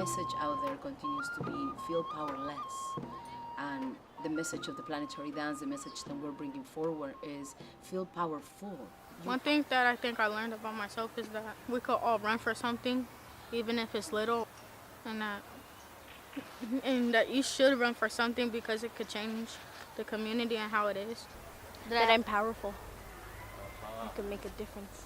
message out there continues to be feel powerless. And the message of the Planetary Dance, the message that we're bringing forward is feel powerful. One thing that I think I learned about myself is that we could all run for something, even if it's little, and that you should run for something because it could change the community and how it is. That I'm powerful. I can make a difference.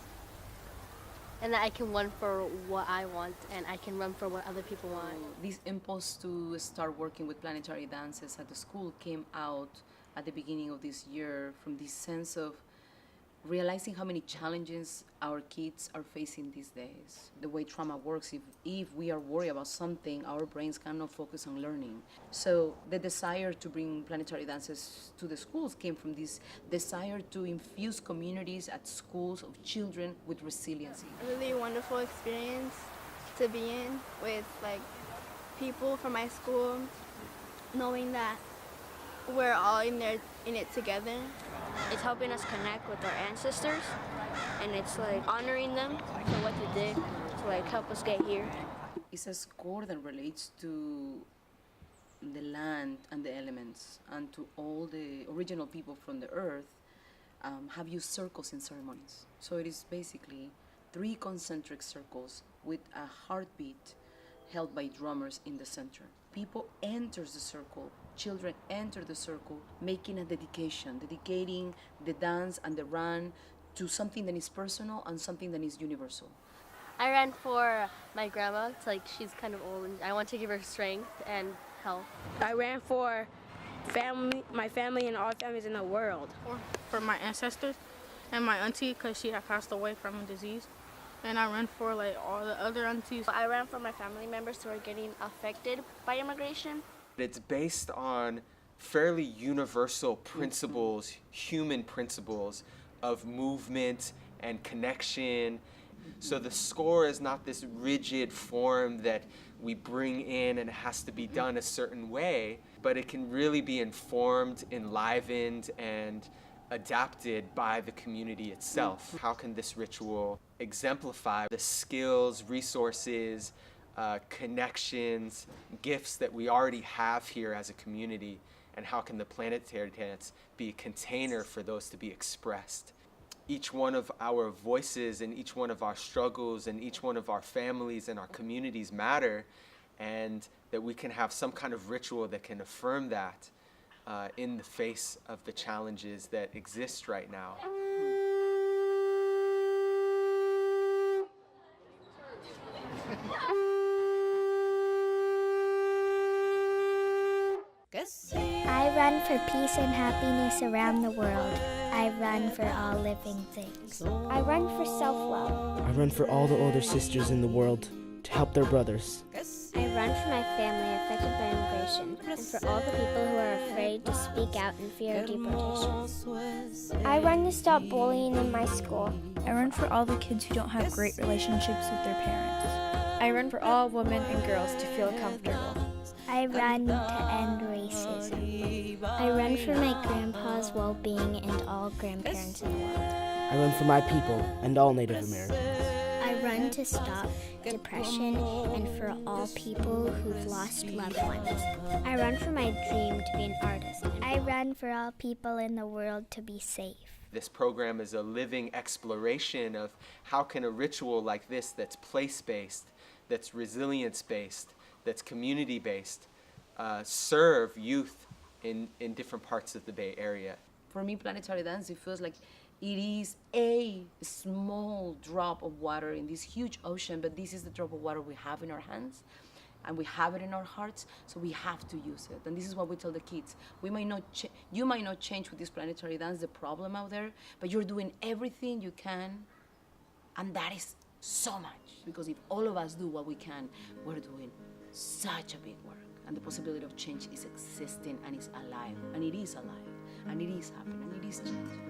And that I can run for what I want, and I can run for what other people want. This impulse to start working with Planetary Dances at the school came out at the beginning of this year from this sense of realizing how many challenges our kids are facing these days. The way trauma works, if we are worried about something, our brains cannot focus on learning. So the desire to bring Planetary Dances to the schools came from this desire to infuse communities at schools of children with resiliency. A really wonderful experience to be in with people from my school, knowing that we're all in it together. It's helping us connect with our ancestors, and it's honoring them for what they did to help us get here. It's a score that relates to the land and the elements and to all the original people from the earth have used circles in ceremonies. So it is basically 3 concentric circles with a heartbeat held by drummers in the center. People enters the circle, children enter the circle, making a dedicating the dance and the run to something that is personal and something that is universal. I ran for my grandma. It's she's kind of old, and I want to give her strength and health. I ran for my family and all families in the world. For my ancestors and my auntie, because she had passed away from a disease. And I ran for all the other aunties. I ran for my family members who are getting affected by immigration. It's based on fairly universal principles, human principles of movement and connection. So the score is not this rigid form that we bring in and it has to be done a certain way, but it can really be informed, enlivened, and adapted by the community itself. How can this ritual exemplify the skills, resources, connections, gifts that we already have here as a community, and how can the Planetary Dance be a container for those to be expressed? Each one of our voices and each one of our struggles and each one of our families and our communities matter, and that we can have some kind of ritual that can affirm that in the face of the challenges that exist right now. I run for peace and happiness around the world. I run for all living things. I run for self-love. I run for all the older sisters in the world to help their brothers. I run for my family affected by immigration and for all the people who are afraid to speak out in fear of deportation. I run to stop bullying in my school. I run for all the kids who don't have great relationships with their parents. I run for all women and girls to feel comfortable. I run to end racism. I run for my grandpa's well-being and all grandparents in the world. I run for my people and all Native Americans. I run to stop depression and for all people who've lost loved ones. I run for my dream to be an artist. I run for all people in the world to be safe. This program is a living exploration of how can a ritual like this that's place-based, that's resilience-based, that's community-based, serve youth in different parts of the Bay Area. For me, Planetary Dance, it feels like it is a small drop of water in this huge ocean, but this is the drop of water we have in our hands, and we have it in our hearts, so we have to use it. And this is what we tell the kids. You might not change with this Planetary Dance the problem out there, but you're doing everything you can, and that is so much, because if all of us do what we can, we're doing such a big work, and the possibility of change is existing and is alive, and it is alive, and it is happening, and it is changing.